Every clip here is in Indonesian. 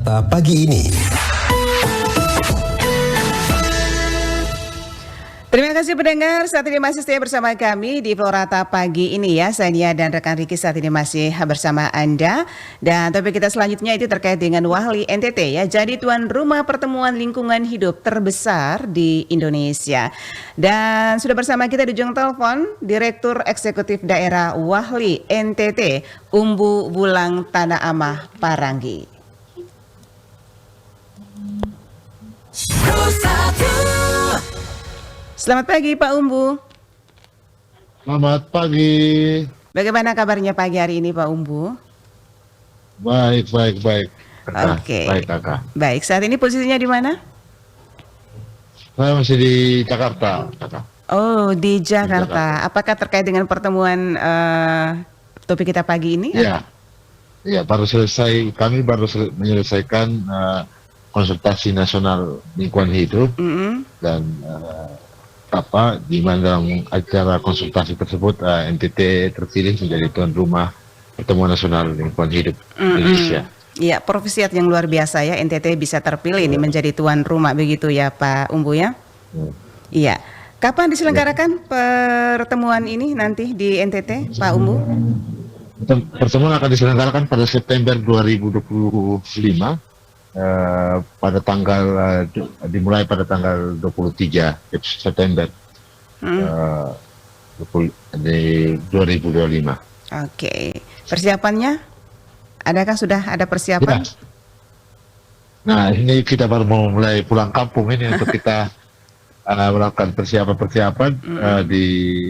Purwakarta pagi ini. Terima kasih pendengar, saat ini masih stay bersama kami di Purwakarta pagi ini ya. Saya Nia dan rekan Riki saat ini masih bersama Anda. Dan topik kita selanjutnya itu terkait dengan Wahli NTT ya. Jadi tuan rumah pertemuan lingkungan hidup terbesar di Indonesia. Dan sudah bersama kita di ujung telepon Direktur Eksekutif Daerah Wahli NTT, Umbu Wulang Tanah Amah Paranggi. Selamat pagi Pak Umbu. Selamat pagi. Bagaimana kabarnya pagi hari ini Pak Umbu? Baik. Kakak. Oke. Baik kakak. Baik, saat ini posisinya di mana? Saya masih di Jakarta, kakak. Oh, di Jakarta. Apakah terkait dengan pertemuan topik kita pagi ini? Iya. Iya, baru selesai. Kami baru menyelesaikan konsultasi nasional lingkungan hidup dan di mana dalam acara konsultasi tersebut NTT terpilih menjadi tuan rumah pertemuan nasional lingkungan hidup Indonesia. Iya, profesiat yang luar biasa ya, NTT bisa terpilih ini menjadi tuan rumah begitu ya Pak Umbu ya. Iya. Kapan diselenggarakan pertemuan ini nanti di NTT Pak Umbu? Pertemuan akan diselenggarakan pada September 2025 pada tanggal dimulai pada tanggal 23 September 2025. Oke. Persiapannya? Adakah sudah ada persiapan? Ya. Nah, ini kita baru mau mulai pulang kampung ini untuk kita melakukan persiapan di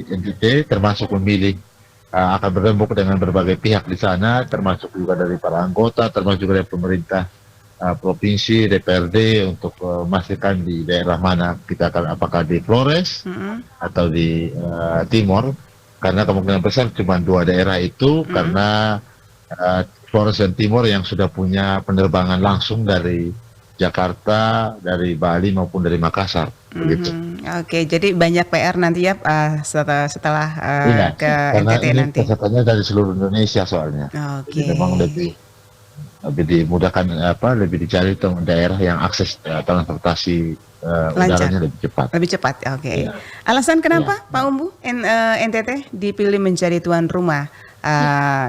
NTT, termasuk memilih akan bertemu dengan berbagai pihak di sana, termasuk juga dari para anggota, termasuk juga dari pemerintah provinsi, DPRD untuk memastikan di daerah mana kita akan, apakah di Flores atau di Timor, karena kemungkinan besar cuma dua daerah itu karena Flores dan Timor yang sudah punya penerbangan langsung dari Jakarta, dari Bali maupun dari Makassar. Begitu. Oke, jadi banyak PR nanti ya setelah ke karena NTT ini nanti. pesertanya dari seluruh Indonesia soalnya. Oke. Jadi memang lebih dimudahkan, lebih dicari daerah yang akses transportasi udaranya lebih cepat. Lebih cepat, oke. Ya. Alasan kenapa Pak Umbu NTT dipilih menjadi tuan rumah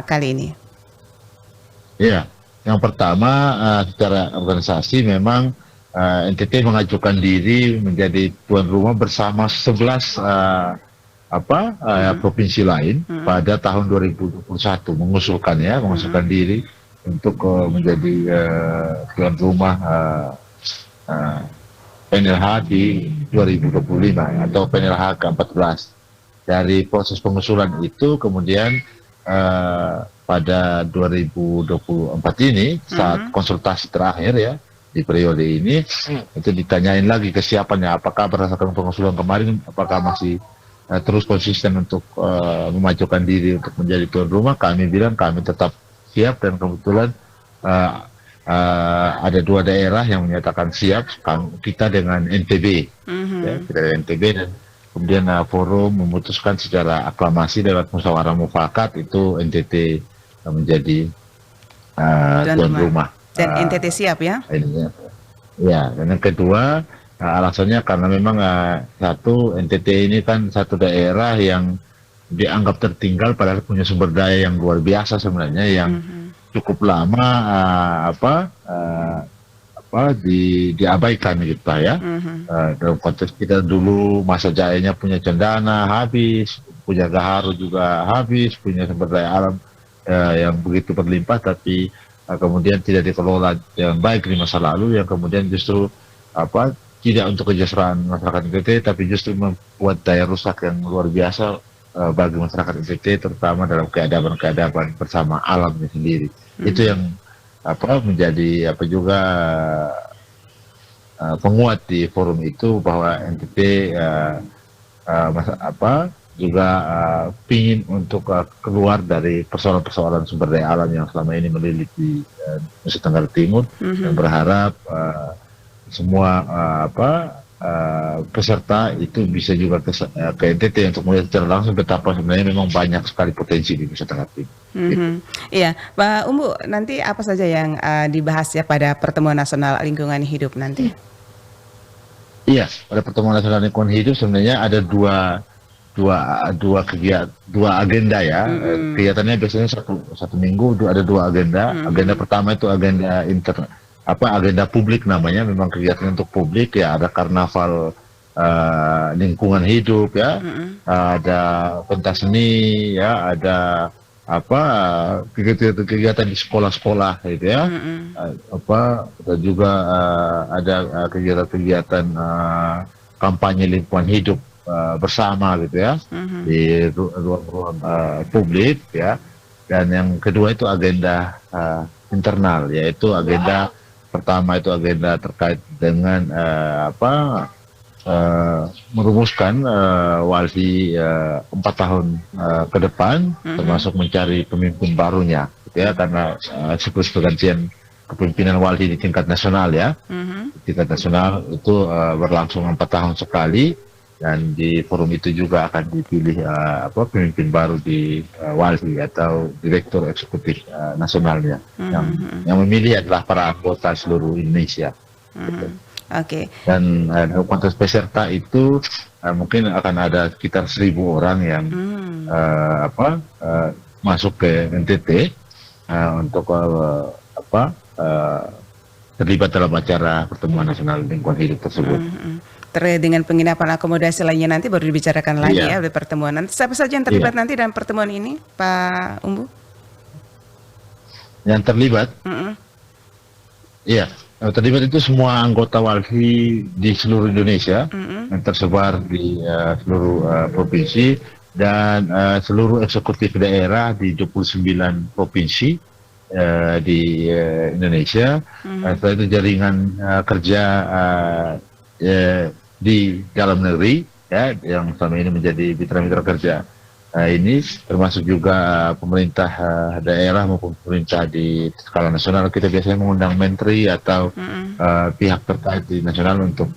kali ini? Iya, yang pertama secara organisasi memang NTT mengajukan diri menjadi tuan rumah bersama 11 provinsi lain pada tahun 2021 mengusulkan diri untuk menjadi tuan rumah PNLH di 2025 atau PNLH ke-14. Dari proses pengusulan itu kemudian pada 2024 ini saat konsultasi terakhir ya di periode ini itu ditanyain lagi kesiapannya, apakah berdasarkan pengusulan kemarin apakah masih terus konsisten untuk memajukan diri untuk menjadi tuan rumah. Kami bilang kami tetap siap, dan kebetulan ada dua daerah yang menyatakan siap, kita dengan NTB, kita dengan NTB, dan kemudian forum memutuskan secara aklamasi lewat musyawarah mufakat itu NTT menjadi tuan rumah. Dan NTT siap ya? Ya, dan yang kedua alasannya karena memang satu, NTT ini kan satu daerah yang dianggap tertinggal padahal punya sumber daya yang luar biasa sebenarnya, yang cukup lama diabaikan gitu ya. Dalam konteks kita dulu masa jayanya punya Cendana habis, punya Gaharu juga habis, punya sumber daya alam yang begitu berlimpah, tapi kemudian tidak dikelola yang baik di masa lalu, yang kemudian justru tidak untuk kesejahteraan masyarakat NTT, tapi justru membuat daya rusak yang luar biasa bagi masyarakat NTT, terutama dalam keadaban bersama alamnya sendiri. Itu yang menjadi juga penguat di forum itu, bahwa NTT juga pingin untuk keluar dari persoalan-persoalan sumber daya alam yang selama ini melilit di Nusa Tenggara Timur, dan berharap semua peserta itu bisa juga ke NTT untuk melihat secara langsung betapa sebenarnya memang banyak sekali potensi di Nusa Tenggara Timur. Gitu. Iya, Pak Umbu, nanti apa saja yang dibahas ya pada Pertemuan Nasional Lingkungan Hidup nanti? Iya, pada pertemuan nasional lingkungan hidup sebenarnya ada dua kegiatan, dua agenda ya. Kegiatannya biasanya satu minggu ada dua agenda. Agenda pertama itu agenda agenda publik namanya, memang kegiatan untuk publik ya. Ada karnaval lingkungan hidup ya, ada pentas seni ya, ada kegiatan di sekolah-sekolah gitu ya, dan juga ada kegiatan-kegiatan kampanye lingkungan hidup bersama gitu ya, di ruang-ruang publik ya. Dan yang kedua itu agenda internal, yaitu agenda pertama itu agenda terkait dengan merumuskan walhi 4 tahun ke depan, termasuk mencari pemimpin barunya, gitu ya, karena siklus pergantian kepemimpinan walhi di tingkat nasional ya, tingkat nasional itu berlangsung 4 tahun sekali, dan di forum itu juga akan dipilih pemimpin baru di walhi atau direktur eksekutif nasionalnya, yang memilih adalah para anggota seluruh Indonesia. Gitu. Oke. Dan konteks peserta itu mungkin akan ada sekitar 1.000 orang yang masuk ke NTT untuk terlibat dalam acara Pertemuan Nasional Lingkungan Hidup tersebut. Terkait dengan penginapan akomodasi lainnya nanti baru dibicarakan lagi ya oleh pertemuan. Nanti siapa saja yang terlibat nanti dalam pertemuan ini, Pak Umbu? Yang terlibat? Iya. Terlibat itu semua anggota walhi di seluruh Indonesia yang tersebar di seluruh provinsi, dan seluruh eksekutif daerah di 29 provinsi di Indonesia. Setelah itu jaringan kerja di dalam negeri ya, yang selama ini menjadi mitra-mitra kerja ini, termasuk juga pemerintah daerah maupun pemerintah di skala nasional. Kita biasanya mengundang menteri atau pihak terkait di nasional untuk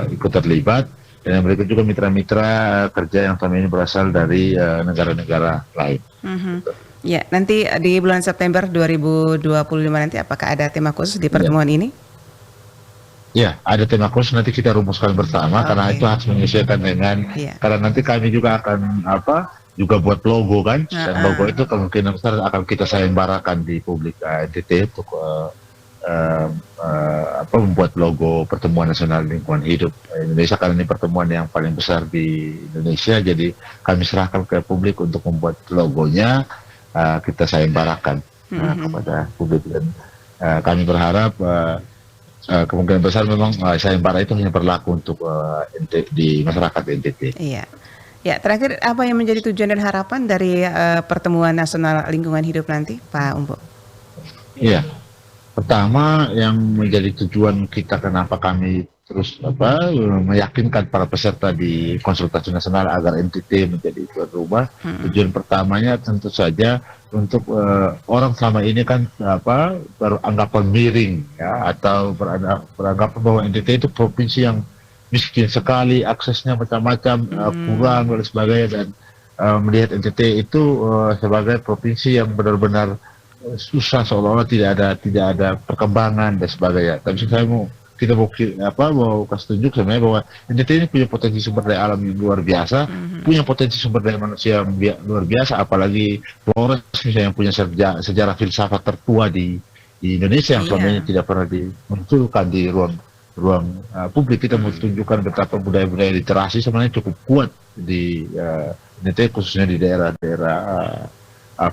ikut terlibat, dan mereka juga mitra-mitra kerja yang selama ini berasal dari negara-negara lain. Ya, nanti di bulan September 2025 nanti apakah ada tema khusus di pertemuan ini? Ya, ada tema khusus nanti kita rumuskan bersama, karena itu harus menyesuaikan dengan, karena nanti kami juga akan juga buat logo kan, dan logo itu kemungkinan besar akan kita sayembarakan di publik NTT untuk membuat logo Pertemuan Nasional Lingkungan Hidup Indonesia, karena ini pertemuan yang paling besar di Indonesia. Jadi kami serahkan ke publik untuk membuat logonya, kita sayembarakan kepada publik, dan kami berharap kemungkinan besar memang sayembara itu hanya berlaku untuk di masyarakat NTT. Iya. Ya, terakhir apa yang menjadi tujuan dan harapan dari Pertemuan Nasional Lingkungan Hidup nanti, Pak Umbu? Iya, pertama yang menjadi tujuan kita kenapa kami terus meyakinkan para peserta di konsultasi nasional agar NTT menjadi tuan rumah. Tujuan pertamanya tentu saja untuk orang selama ini kan beranggapan miring ya, atau beranggapan bahwa NTT itu provinsi yang miskin sekali, aksesnya macam-macam, kurang dan sebagainya, dan melihat NTT itu sebagai provinsi yang benar-benar susah, seolah-olah tidak ada perkembangan dan sebagainya. Tapi saya mau kasih tunjuk sebenarnya bahwa NTT ini punya potensi sumber daya alam yang luar biasa, punya potensi sumber daya manusia yang luar biasa, apalagi Flores misalnya yang punya sejarah filsafat tertua di Indonesia yang selama ini tidak pernah dimunculkan di ruang publik. Kita mau tunjukkan betapa budaya-budaya literasi sebenarnya cukup kuat di NTT, khususnya di daerah-daerah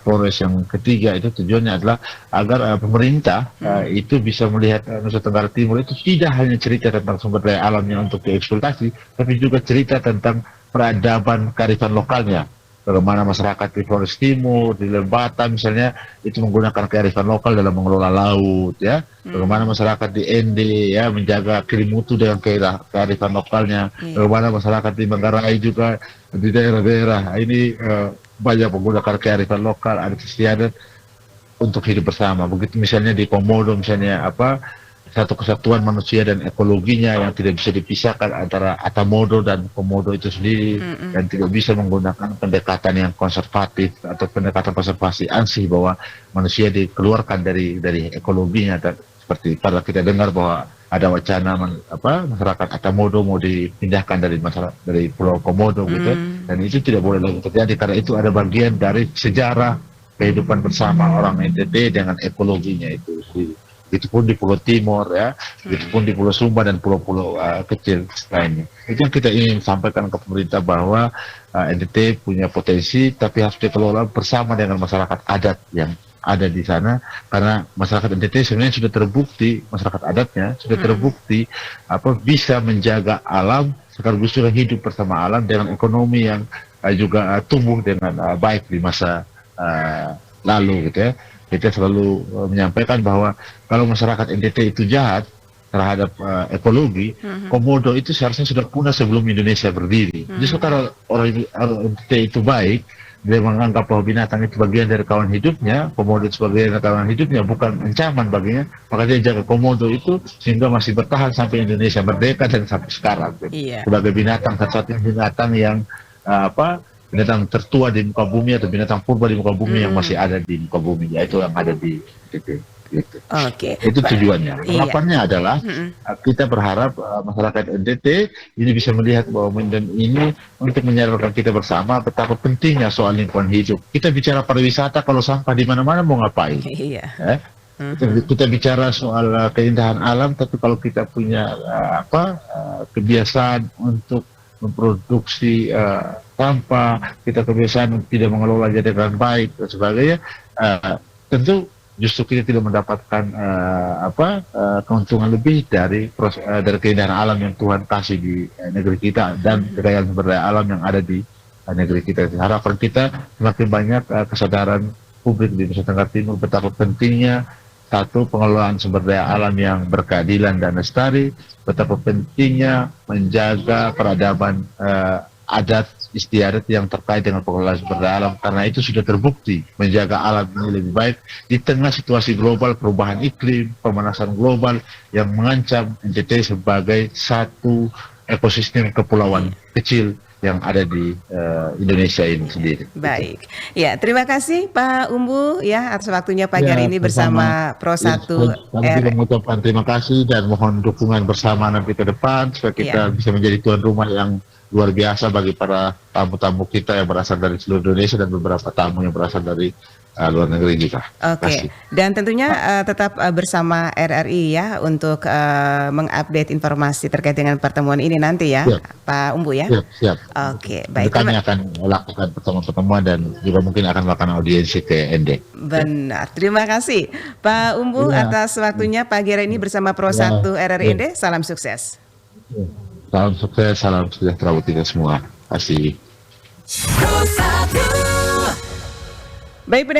Flores. Yang ketiga itu tujuannya adalah agar pemerintah itu bisa melihat Nusa Tenggara Timur itu tidak hanya cerita tentang sumber daya alamnya untuk dieksploitasi, tapi juga cerita tentang peradaban kearifan lokalnya. Bagaimana masyarakat di Flores Timur, di Lembata misalnya, itu menggunakan kearifan lokal dalam mengelola laut ya. Bagaimana masyarakat di Ende ya menjaga kelimutu dengan kearifan lokalnya. Bagaimana masyarakat di Manggarai juga di daerah-daerah ini banyak menggunakan kearifan lokal, adat istiadat untuk hidup bersama. Begitu misalnya di Komodo misalnya satu kesatuan manusia dan ekologinya yang tidak bisa dipisahkan antara Atamodo dan Komodo itu sendiri, dan tidak bisa menggunakan pendekatan yang konservatif atau pendekatan konservasi ansih bahwa manusia dikeluarkan dari ekologinya. Dan seperti pada kita dengar bahwa ada wacana masyarakat Atamodo mau dipindahkan dari Pulau Komodo gitu, dan itu tidak boleh lagi terjadi karena itu ada bagian dari sejarah kehidupan bersama orang NTT dengan ekologinya itu sendiri. Itu pun di Pulau Timur ya, itu pun di Pulau Sumba dan pulau-pulau kecil lainnya. Itu yang kita ingin sampaikan ke pemerintah bahwa NTT punya potensi, tapi harus dikelola bersama dengan masyarakat adat yang ada di sana, karena masyarakat NTT sebenarnya sudah terbukti, masyarakat adatnya sudah terbukti bisa menjaga alam sekaligus juga hidup bersama alam dengan ekonomi yang juga tumbuh dengan baik di masa lalu gitu ya. Kita selalu menyampaikan bahwa kalau masyarakat NTT itu jahat terhadap ekologi, Komodo itu seharusnya sudah punah sebelum Indonesia berdiri. Justru kalau orang NTT itu baik, dia menganggap bahwa binatang itu bagian dari kawan hidupnya, Komodo itu bagian dari kawan hidupnya, bukan ancaman baginya, maka dia jaga Komodo itu sehingga masih bertahan sampai Indonesia merdeka dan sampai sekarang. Iya. Sebagai binatang, satu-satunya binatang yang binatang tertua di muka bumi atau binatang purba di muka bumi yang masih ada di muka bumi, yaitu yang ada di NTT. Gitu. Oke. Itu tujuannya. Harapannya adalah kita berharap masyarakat NTT ini bisa melihat bahwa dan ini untuk menyadarkan kita bersama betapa pentingnya soal lingkungan hidup. Kita bicara pariwisata, kalau sampah di mana-mana mau ngapain? Iya. Kita bicara soal keindahan alam, tapi kalau kita punya kebiasaan untuk memproduksi sampah, kita kebiasaan tidak mengelola dengan baik dan sebagainya, tentu justru kita tidak mendapatkan keuntungan lebih dari keindahan alam yang Tuhan kasih di negeri kita dan kekayaan sumber daya alam yang ada di negeri kita. Harapan kita semakin banyak kesadaran publik di Nusa Tenggara Timur betapa pentingnya satu, pengelolaan sumber daya alam yang berkeadilan dan lestari, betapa pentingnya menjaga peradaban adat istiadat yang terkait dengan pengelolaan sumber daya alam, karena itu sudah terbukti menjaga alam ini lebih baik di tengah situasi global, perubahan iklim, pemanasan global yang mengancam NTT sebagai satu ekosistem kepulauan kecil yang ada di Indonesia ini sendiri. Baik, ya terima kasih Pak Umbu ya atas waktunya pagi hari ini bersama Pro1. Kami juga mengucapkan terima kasih dan mohon dukungan bersama nanti ke depan supaya kita bisa menjadi tuan rumah yang luar biasa bagi para tamu-tamu kita yang berasal dari seluruh Indonesia dan beberapa tamu yang berasal dari luar negeri juga. Oke. Dan tentunya tetap bersama RRI ya untuk mengupdate informasi terkait dengan pertemuan ini nanti ya, Pak Umbu ya. Siap. Oke, baik. Kami akan melakukan pertemuan-pertemuan dan juga mungkin akan melakukan audiensi ke ND. Benar. Terima kasih Pak Umbu atas waktunya pagi hari ini bersama Pro1 RRI ND. Salam sukses. Salam sukses, salam sejahtera buat kita semua. Terima kasih. Baik.